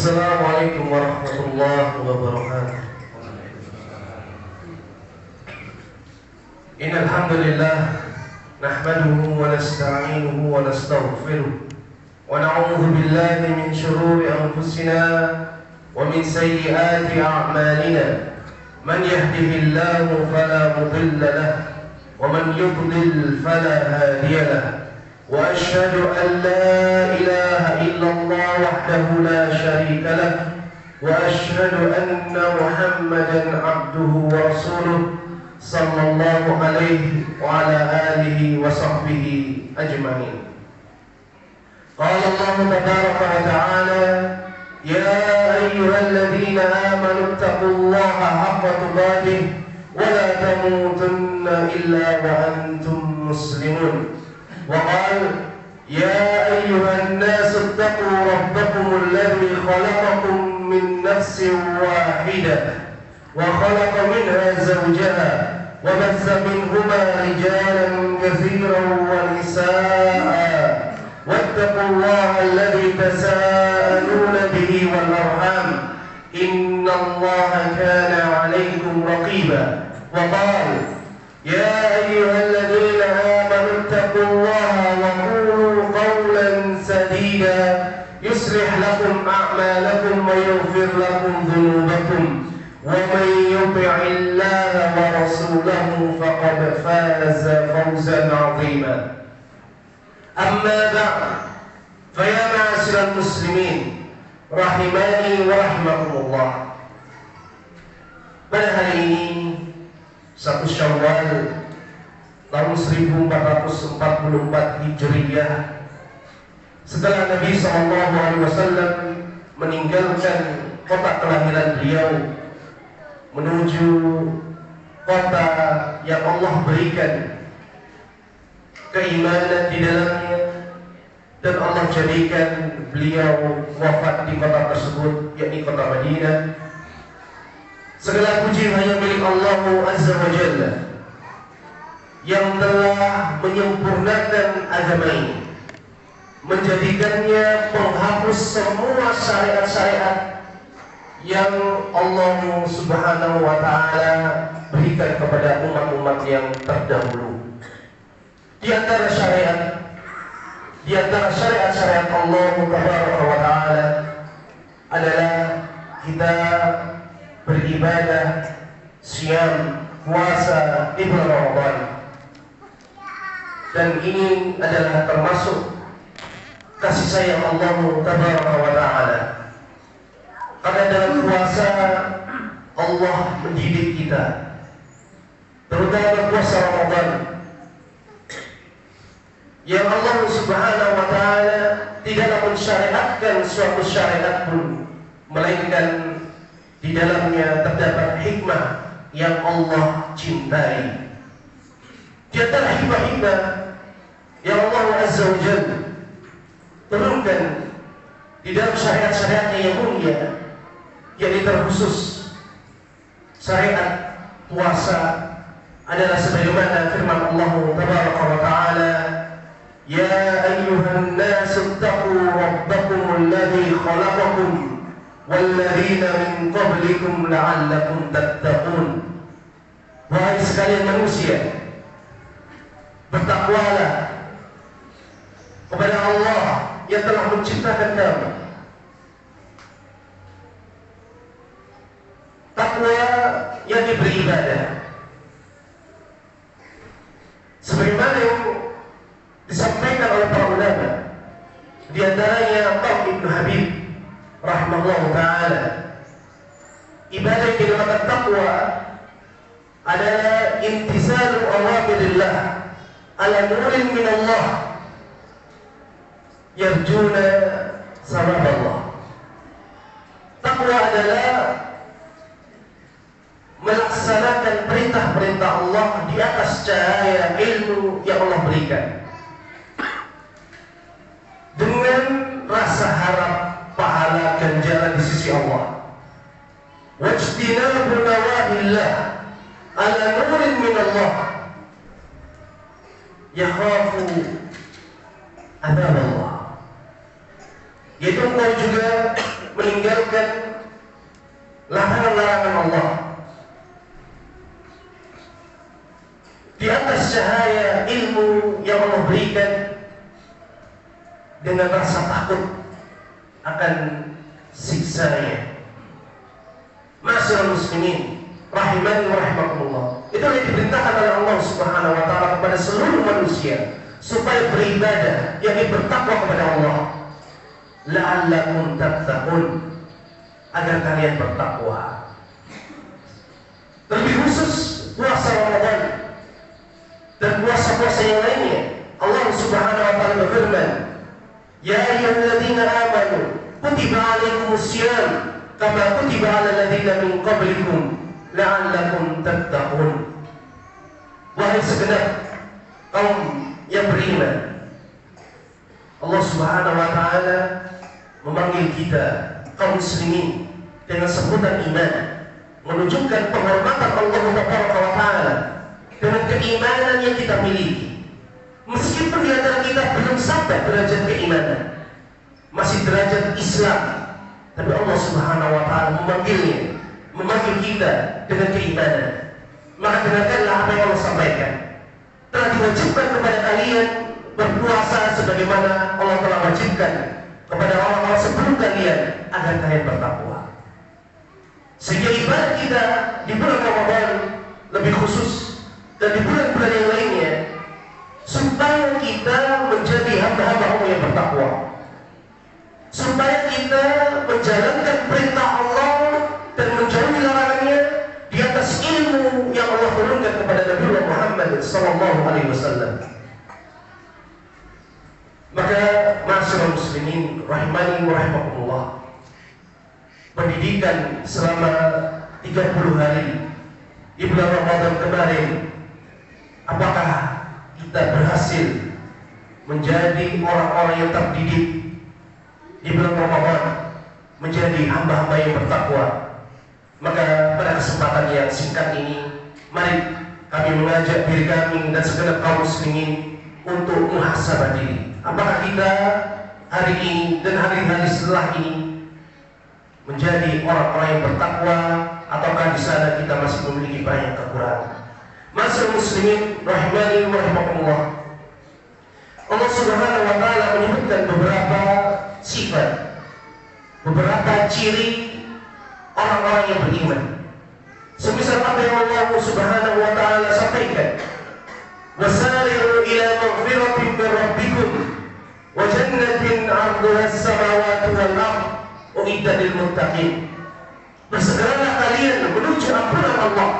Assalamualaikum warahmatullahi wabarakatuh. Innal hamdalillah nahmaduhu wa nasta'inuhu wa nastaghfiruh wa na'udzu billahi min shururi anfusina wa min sayyiati a'malina. Man yahdihillahu fala mudilla lahu wa man yudlil fala hadiya lahu. وأشهد أن لا إله إلا الله وحده لا شريك له وأشهد أن محمدا عبده ورسوله صلى الله عليه وعلى آله وصحبه أجمعين. قال الله تبارك وتعالى: يا أيها الذين آمنوا اتقوا الله حق تقاته ولا تموتن إلا وأنتم مسلمون. وقال: يا أيها الناس اتقوا ربكم الذي خلقكم من نفس واحدة وخلق منها زوجها وبث منهما رجالا كثيرا ونساء واتقوا الله الذي تساءلون به والأرحام إن الله كان عليكم رقيبا. وقال: يا أيها الذين آمنوا اتقوا الله وقولوا قولا سديدا يصلح لكم أعمالكم ويغفر لكم ذنوبكم ومن يطع الله ورسوله فقد فاز فوزا عظيما. أما بعد فيا معاشر المسلمين rahimani wa rahimakumullah. Pada hari ini 1 Syawal tahun 1444 Hijriah, setelah Nabi SAW meninggalkan kota kelahiran beliau menuju kota yang Allah berikan keimanan di dalamnya, dan Allah jadikan beliau wafat di kota tersebut, yakni kota Madinah. Segala puji hanya milik Allah Azza wa Jalla yang telah menyempurnakan agama ini, menjadikannya penghapus semua syariat-syariat yang Allah Subhanahu wa Ta'ala berikan kepada umat-umat yang terdahulu. Di antara syariat-syariat Allah Subhanahu wa Ta'ala adalah kita beribadah, siam, puasa di bulan Ramadan. Dan ini adalah termasuk kasih sayang Allah Subhanahu wa Ta'ala. Karena dalam puasa Allah mendidik kita, terutama puasa Ramadan, yang Allah Subhanahu wa Ta'ala tidaklah mensyariatkan suatu syariat pun, melainkan di dalamnya terdapat hikmah yang Allah cintai. Di antara hikmah-hikmah yang Allah Azza wa Jalla turunkan di dalam syariat-syariatnya yang mulia, yang terkhusus syariat puasa, adalah sebagaimana firman Allah Tabaraka wa Ta'ala: Ya ayyuhan nasu ittaqu rabbakum alladhi khalaqakum walladzina min qablikum la'allakum tattaqun. Wahai sekalian manusia, bertakwalah kepada Allah yang telah menciptakan kamu. Takwa yang beribadah, sebagaimana yang disampaikan oleh para ulama, di antaranya Talq Ibn Habib rahimahullah ta'ala. Ibadah yang dinamakan takwa adalah imtisalu awamirillah ala nurin min Allah yarjuna sawab Allah. Takwa adalah melaksanakan perintah-perintah Allah di atas cahaya ilmu yang Allah berikan, dengan rasa harap pahala ganjaran di sisi Allah. Wajtinabu nawahillah ala nurin min Allah yakhafu adzab Allah. Yaitu engkau juga meninggalkan larangan-larangan Allah. Di atas cahaya ilmu yang Allah berikan, dengan rasa takut akan siksanya. Ma'asyiral muslimin rahimani wa rahimakumullah, itu yang diperintahkan oleh Allah Subhanahu wa taala kepada seluruh manusia supaya beribadah, yakni bertakwa kepada Allah. La'allakum tattaqun, agar kalian bertakwa. Terlebih khusus puasa Ramadan dan puasa-puasa yang lainnya, Allah Subhanahu wa taala berfirman, "Ya ayyuhalladzina amanu kutiba 'alaikumus syiyam kama kutiba 'alal ladzina min qablikum la'allakum tattaqun." Wahai segenap kaum yang beriman, Allah Subhanahu wa taala memanggil kita kaum muslimin dengan sebutan iman, menunjukkan penghormatan Allah Subhanahu wa taala dengan keimanan yang kita miliki. Meskipun di antara kita belum sampai derajat keimanan, masih derajat Islam, tapi Allah Subhanahu wa taala memanggil kita dengan keimanan. Maka dengarkanlah apa yang Allah sampaikan. Telah diwajibkan kepada kalian berpuasa sebagaimana Allah telah wajibkan kepada orang-orang sebelum kalian agar kalian bertakwa. Sehingga ibadah kita di bulan Ramadan lebih khusus dan di bulan-bulan yang lainnya, supaya kita menjadi hamba-hamba Allah yang bertakwa, supaya kita menjalankan perintah Allah dan menjauhi larangannya di atas ilmu yang Allah turunkan kepada Nabi Muhammad SAW. Maka ma'asyiral muslimin rahimani wa rahimakumullah, pendidikan selama 30 hari di bulan Ramadan kemarin, apakah kita berhasil menjadi orang-orang yang terdidik di bulan Ramadan, menjadi hamba-hamba yang bertakwa? Maka pada kesempatan yang singkat ini, mari kami mengajak diri kami dan segenap kaum muslimin untuk muhasabah diri. Apakah kita hari ini dan hari-hari setelah ini menjadi orang-orang yang bertakwa, ataukah di sana kita masih memiliki banyak kekurangan? Ma'asyiral muslimin rahimani wa rahimakumullah, Allah Subhanahu wa taala menyebutkan beberapa sifat, beberapa ciri orang-orang yang beriman. Semisal apa yang Allah Subhanahu wa taala sampaikan, "Wasari'u ila maghfiratin min rabbikum wa jannatin 'arduha as-samawati wal ardh u'iddat lil muttaqin." Bersegeralah kalian menuju ampunan Allah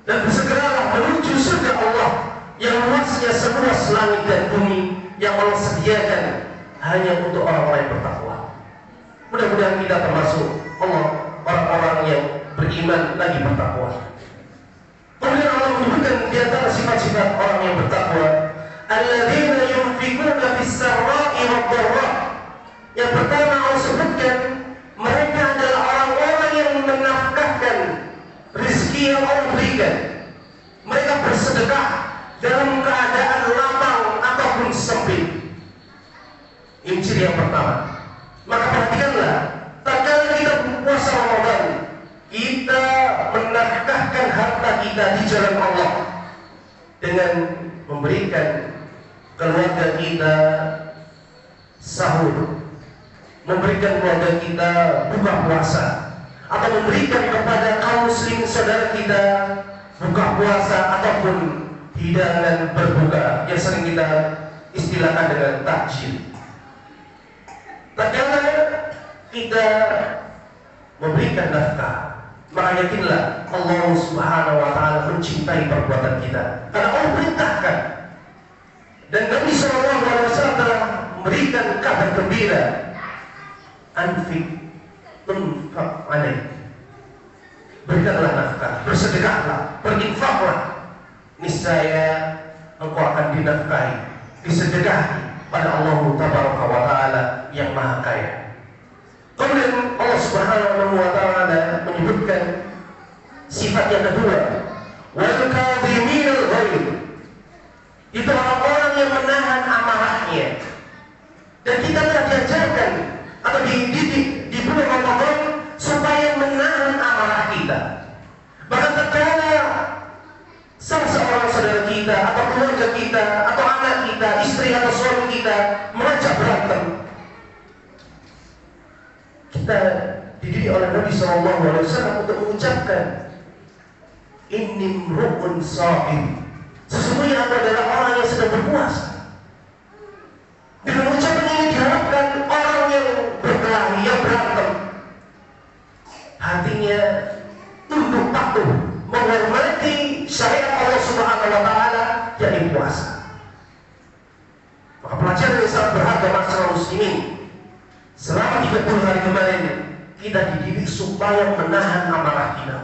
dan bersegeralah menuju surga Allah yang luasnya seluas langit dan bumi, yang Allah sediakan hanya untuk orang-orang yang bertakwa. Mudah-mudahan kita termasuk orang-orang yang beriman lagi bertakwa. Kemudian Allah menyebutkan di antara sifat-sifat orang yang bertakwa, alladzina yunfikuna fis-sarra'i wad-dharra. Yang pertama Allah sebutkan, mereka adalah orang-orang yang menafkahkan rezeki yang Allah berikan. Mereka bersedekah dalam keadaan lapang ataupun sempit. Ini ciri yang pertama. Maka perhatikanlah, tatkala kita berpuasa Ramadan, kita menafkahkan harta kita di jalan Allah dengan memberikan keluarga kita sahur, memberikan keluarga kita buka puasa, atau memberikan kepada kaum muslim saudara kita buka puasa ataupun hidangan berbuka yang sering kita istilahkan dengan takjil. Tatkala kita memberikan nafkah, maka yakinlah Allah Subhanahu wa taala mencintai perbuatan kita, karena Allah perintahkan. Dan Nabi SAW telah memberikan kabar gembira, anfik tunfaq alaih, berikanlah nafkah, bersedekahlah, berinfaklah, niscaya engkau akan dinafkahi, disedekahi pada Allah Tabaraka wa Ta'ala yang Maha Kaya. Kemudian Allah Subhanahu wa Ta'ala menyebutkan sifat yang kedua, wal kadhiminal ghaidh. Itu orang-orang yang menahan amarahnya. Dan kita telah diajarkan atau dididik kita, atau keluarga kita, atau anak kita, istri atau suami kita mengajak berantem. Kita dididik oleh Nabi SAW untuk mengucapkan inni mru'un sha'im, sesungguhnya aku adalah orang yang sedang berpuasa. Dengan ucapan ini diharapkan orang yang berkelahi, yang berantem, hatinya tunduk patuh menghormati syariat Allah Subhanahu wa taala, yakni puasa. Maka pelajaran yang sangat berharga masyarakat muslimin, selama 30 hari kemarin kita dididik supaya menahan amarah kita.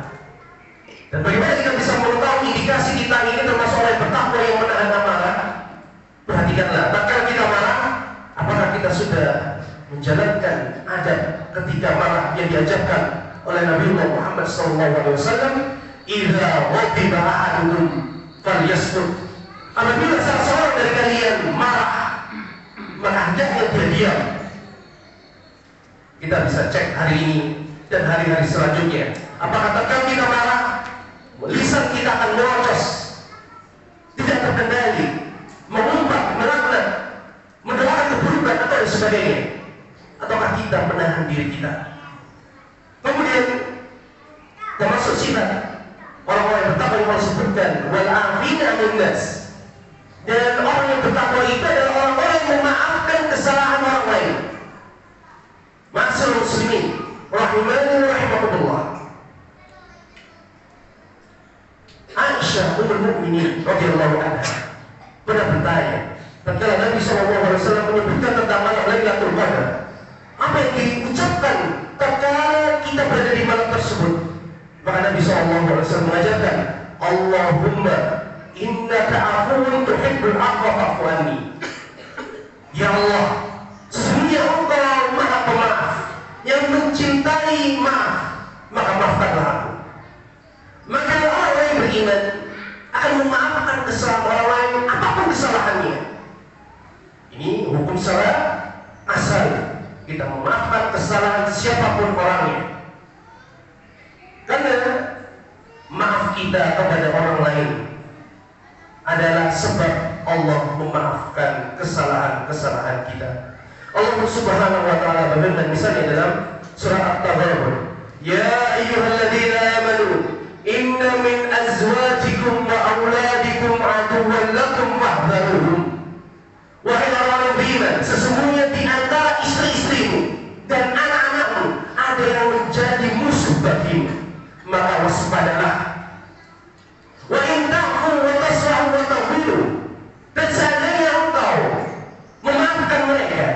Dan bagaimana kita bisa mengetahui indikasi kita ini termasuk orang yang bertakwa yang menahan amarah? Perhatikanlah, tatkala kita marah, apakah kita sudah menjalankan adab ketika marah yang diajarkan oleh Nabi Muhammad SAW? Idza ghadiba ahadukum falyasmut. Apabila salah seorang dari kalian marah, maka hendaknya dia diam. Kita bisa cek hari ini dan hari-hari selanjutnya. Apakah tatkala kita marah, lisan kita akan melocos, tidak terkendali, mengumpat, melaknat, mendoakan keburukan atau dan sebagainya, ataukah kita menahan diri kita? Kemudian termasuk sifat orang-orang yang bertakwa yang Allah sebutkan, wal afina 'anil nas. Dan orang yang bertakwa itu adalah orang-orang yang memaafkan kesalahan orang lain. Ma'asyiral muslimin, rahimani wa rahimakumullah. Aisyah ummul mukminin radhiyallahu anha pernah bertanya, tatkala Nabi SAW menyebutkan tentang malam Lailatul Qadar, apa yang diucapkan tatkala kita berada di malam tersebut? Maka Nabi SAW mengajarkan, Allahumma innaka afuwwun tuhibbul afwa fa'fu anni. Ya Allah, sesungguhnya Engkau Maha Pemaaf yang mencintai maaf, maka maafkanlah aku. Maka orang yang beriman akan memaafkan kesalahan orang lain apapun kesalahannya. Ini hukum salah asal, kita memaafkan kesalahan siapapun orangnya. Karena maaf kita kepada orang lain adalah sebab Allah memaafkan kesalahan-kesalahan kita. Allah Subhanahu wa taala berfirman misalnya dalam surah At-Taghabun, ya ayyuhalladzina amanu inna min azwajikum wa auladikum aduwwan lakum fahdharuhum. Wahai orang yang beriman, sesungguhnya di antara istri-istrimu dan anak-anakmu ada yang menjadi musuh bagimu, maka waspadalah. Wa in ta'fu wa tasfahu wa taghfiru, dan seandainya engkau memaafkan mereka,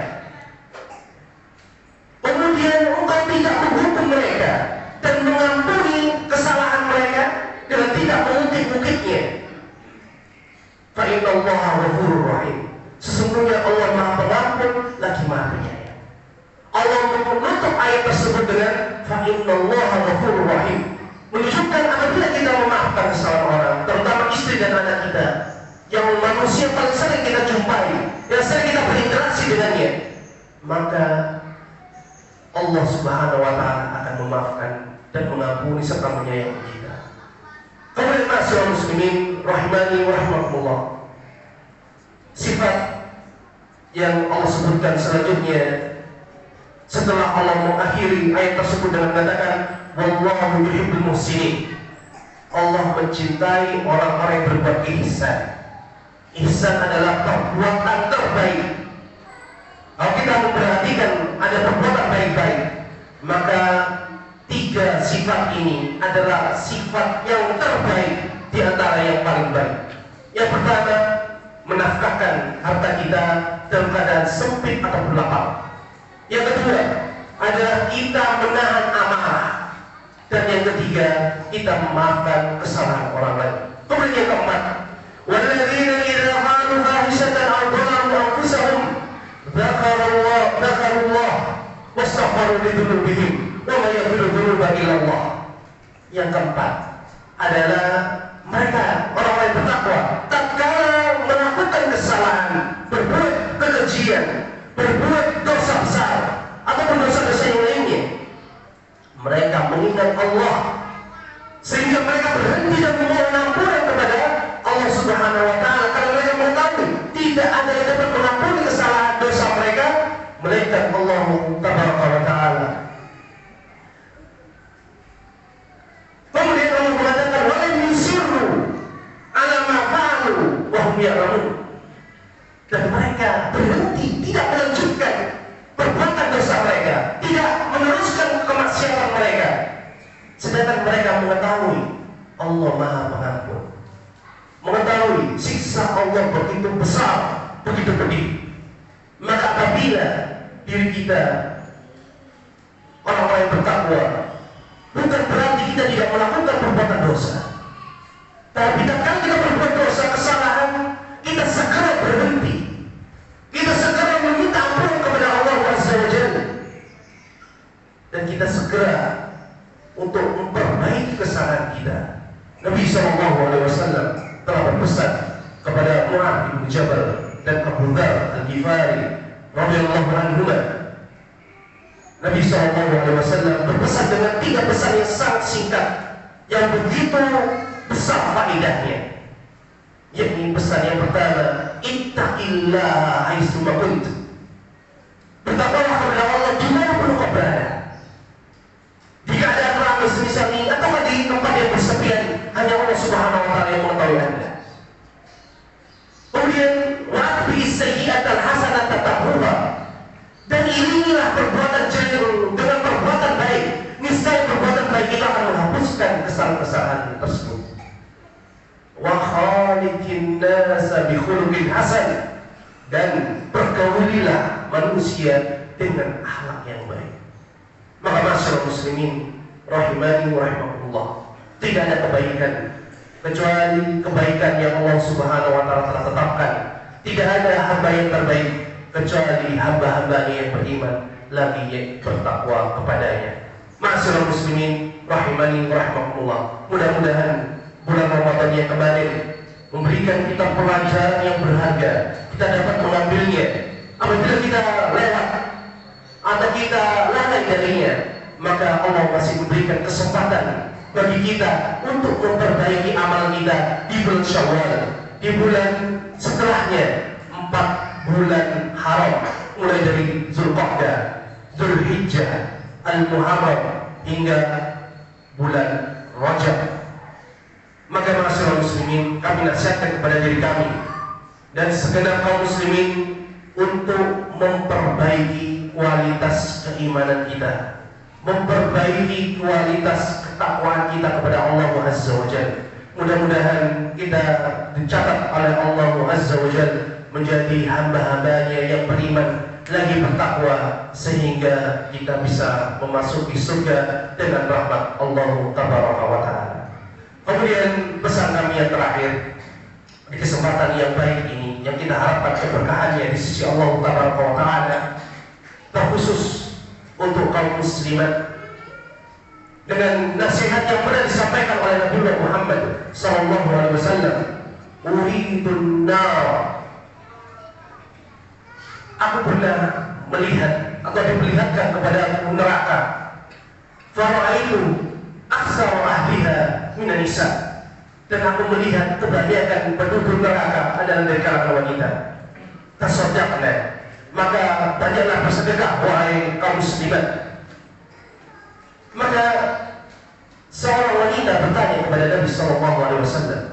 kemudian engkau tidak menghukum mereka dan mengampuni kesalahan mereka dengan tidak mengungkit-ungkitnya, fa innallaha ghafurur rahim, sesungguhnya Allah Maha Pengampun lagi Maha Penyayang. Allah menutup ayat tersebut dengan fa innallaha ghafurur rahim, menunjukkan apabila kita memaafkan kesalahan orang, terutama istri dan anak kita, yang manusia paling sering kita jumpai, yang sering kita berinteraksi dengannya, maka Allah Subhanahu wa taala akan memaafkan dan mengampuni serta menyayangi kita. Kemudian ma'asyiral muslimin rahimani wa rahimakumullah, sifat yang Allah sebutkan selanjutnya setelah Allah mengakhiri ayat tersebut dengan mengatakan wallahu yuhibbul muhsinin, Allah mencintai orang-orang yang berbuat ihsan. Ihsan adalah perbuatan terbaik. Kalau kita memperhatikan ada perbuatan baik-baik, maka tiga sifat ini adalah sifat yang terbaik di antara yang paling baik. Yang pertama, menafkahkan harta kita dalam keadaan sempit atau berlapang. Yang kedua adalah kita menahan amarah. Dan yang ketiga, kita memaafkan kesalahan orang lain. Kemudian yang keempat, walladzina idza qalu fahishatan aw dhalamu anfusahum dzakarullah wastaghfaru lidzunubihim wa may yaghfiru dzunuba illa Allah. Yang keempat adalah mereka orang-orang yang bertakwa tatkala melakukan kesalahan, berbuat kekejian, berbuat dosa besar ataupun dosa-dosa yang lainnya, mereka mengingat Allah sehingga mereka berhenti dan memohon ampunan kepada Allah Subhanahu wa mengetahui tidak ada yang dapat mengampuni kesalahan dosa mereka melainkan Allah Tabaraka wa Ta'ala. Kemudian Allah mengatakan walam yusirru ala ma fa'alu wa hum ya'lamun. Dan mereka berhenti, tidak melanjutkan perbuatan dosa mereka, tidak meneruskan kemaksiatan mereka, sedangkan mereka mengetahui Allah Maha Pengampun, mengetahui siksa Allah begitu besar, begitu pedih. Maka apabila diri kita orang-orang yang bertakwa, bukan berarti kita tidak melakukan perbuatan dosa, tapi tatkala kita berbuat dosa, kesalahan, kita segera berhenti, kita segera meminta ampun kepada Allah Azza wa Jalla, dan kita segera untuk memperbaiki kesalahan kita. Nabi SAW telah berpesan kepada Mu'adz bin Jabal dan Abu Dzar Al-Ghifari radhiyallahu anhu. Nabi SAW berpesan dengan 3 pesan yang sangat singkat yang begitu besar faedahnya. Yakni pesan yang pertama, ittaqillaha haitsu ma kunt. Bertakwalah kepada Allah dimanapun kau berada. Di keadaan ramai semisal ini atau di tempat yang bersepian, hanya Allah Subhanahu wa Ta'ala yang mengetahui Anda. Kemudian wa'atbi sayyi'atal hasanata tamhuha. Dan inilah perbuatan jelek dengan perbuatan baik. Niscaya perbuatan baik itu akan menghapuskan kesalahan-kesalahan tersebut. Wa khaliqin nasa bi khuluqin hasan. Dan pergaulilah manusia dengan akhlak yang baik. Maka masyarakat muslimin rahimani wa rahimakumullah, tidak ada kebaikan kecuali kebaikan yang Allah Subhanahu wa Ta'ala telah tetapkan. Tidak ada hamba yang terbaik kecuali hamba-hambanya yang beriman lagi yang bertakwa kepadanya. Masyarakat muslimin rahimani wa rahimakumullah, mudah-mudahan bulan Ramadan yang kemarin memberikan kita pelajaran yang berharga. Kita dapat mengambilnya. Apabila kita lewat atau kita lalai darinya, maka Allah masih memberikan kesempatan bagi kita untuk memperbaiki amal kita di bulan Syawal, di bulan setelahnya 4 bulan haram, mulai dari Zulqa'dah, Dzulhijjah, Al-Muharram hingga bulan Rajab. Maka masyarakat muslimin, kami nasihatkan kepada diri kami dan segenap kaum muslimin untuk memperbaiki kualitas keimanan kita, memperbaiki kualitas ketakwaan kita kepada Allah Azza wa Jalla. Mudah-mudahan kita dicatat oleh Allah Azza wa Jalla menjadi hamba-hambanya yang beriman lagi bertakwa, sehingga kita bisa memasuki surga dengan rahmat Allah Tabaraka wa Ta'ala. Kemudian pesan kami yang terakhir di kesempatan yang baik ini, yang kita harapkan keberkahannya di sisi Allah Tabaraka wa Ta'ala, terkhusus untuk kaum muslimat, dengan nasihat yang pernah disampaikan oleh Nabi Muhammad SAW, uridun nar. Aku pernah melihat atau diperlihatkan kepada aku neraka. Fara'aitu aksara ahliha minan nisa. Dan aku melihat kebanyakan penduduk neraka adalah dari kalangan wanita. Tasaddaqna, maka banyaklah bersedekah wahai kaum muslimat. Maka seorang wanita bertanya kepada Nabi SAW,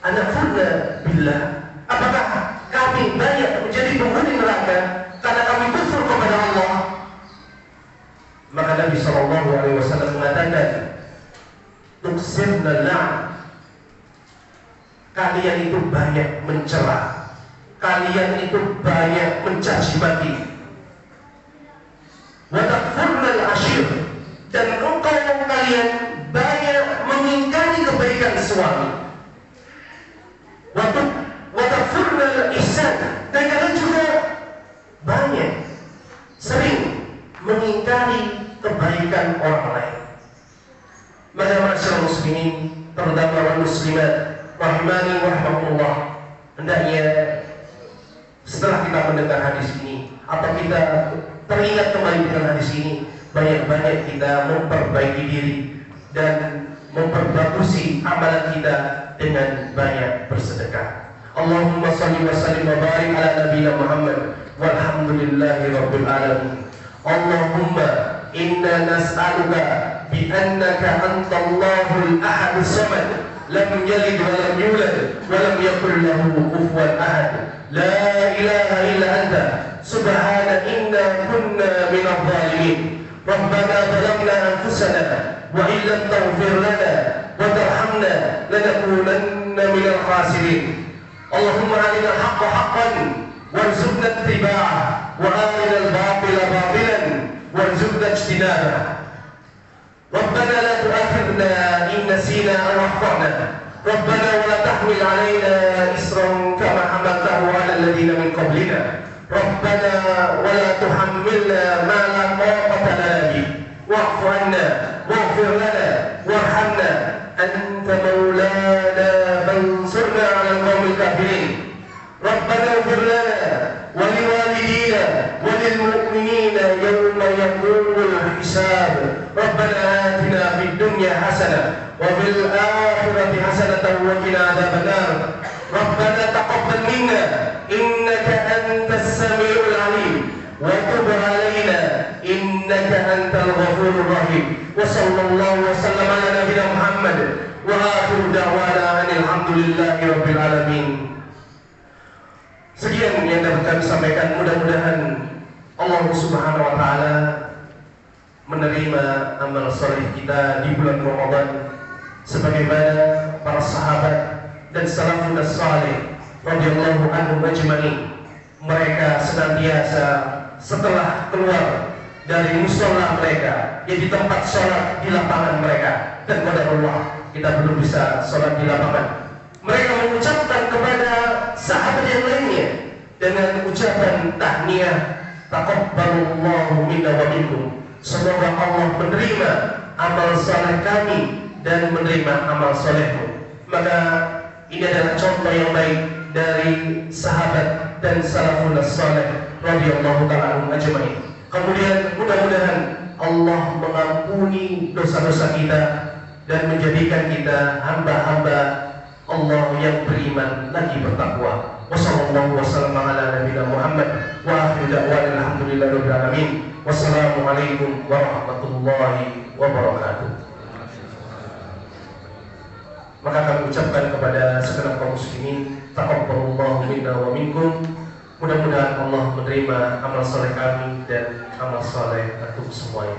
Anafurna billah, apakah kami banyak menjadi penghuni neraka karena kami kufur kepada Allah? Maka Nabi SAW mengatakan, tuksirna la'n, kalian itu banyak mencela, kalian itu banyak mencaci maki. Wa takfurna al-ashir, dan engkau kalian banyak mengingkari kebaikan suami. Wa takfurna al-ihsan, dan kalian juga banyak sering mengingkari kebaikan orang lain. Maka masyarakat muslimin, terutama muslimat rahimani wa rahimakumullah, hendaknya setelah kita mendengar hadis ini atau kita teringat kembali dengan hadis ini, banyak-banyak kita memperbaiki diri dan memperbagusi amalan kita dengan banyak bersedekah. Allahumma salli wa sallim wa barik ala nabiyina Muhammad walhamdulillahi rabbil alamin. Allahumma inna nas'aluka bi annaka antallahul ahadus samad lam yalid wa lam yulad wa lam yakul lahu kufuwan ahad. La ilaha illa anta subhanaka inna kunna minadh dhalimin. Rabbana zalamna anfusana wa in lam taghfir lana wa tarhamna lanakunanna minal khasirin. Allahumma arina al-haqqa haqqan warzuqna ittiba'ah wa arina al-batila batilan warzuqna ijtinabah. Rabbana la tu'akhidhna in nasina aw akhtana. Rabbana wa la tahmil 'alaina isran kama hamaltahu 'ala alladhina min qablina. Rabbana wa la tuhammilna ma la taqata lana bihi wa'fu 'anna waghfir lana warhamna anta maulana fansurna 'ala al-qawmil kafirin. Rabbana ighfir lana wa liwalidina wa lil mu'minina yawma yaqumul hisab. Rabbana atina fid dunya hasanah wa fil akhirati hasanatan wa qina adzaban nar. Rabbana taqabbal minna innaka antas samiul alim wa tub alaina innaka antal ghafurur rahim. Wa sallallahu wa sallam ala nabiyyina Muhammad wa akhiru da'wana alhamdulillahi rabbil alamin. Sekian yang dapat kami sampaikan, mudah-mudahan Allah Subhanahu wa taala menerima amal saleh kita di bulan Ramadan sebagaimana para sahabat dan salafun saleh radhiyallahu anhum ajma'in. Mereka senantiasa setelah keluar dari mushola mereka, di tempat sholat di lapangan mereka, dan qadarullah kita belum bisa sholat di lapangan, mereka mengucapkan kepada sahabat yang lainnya dengan ucapan tahniah, taqabbalallahu minna wa minkum. Semoga Allah menerima amal saleh kami dan menerima amal salehmu. Maka ini adalah contoh yang baik dari sahabat dan salafun saleh radhiyallahu ta'ala anhum ajma'in. Kemudian mudah-mudahan Allah mengampuni dosa-dosa kita dan menjadikan kita hamba-hamba Allah yang beriman lagi bertakwa. Wassallallahu wasallam ala nabiyina Muhammad wa akhiru da'wana alhamdulillahi rabbil alamin. Wassalamualaikum warahmatullahi wabarakatuh. Maka kami ucapkan kepada segenap kaum muslimin, taqabbalallahu minna wa minkum. Mudah-mudahan Allah menerima amal saleh kami dan amal saleh untuk semuanya.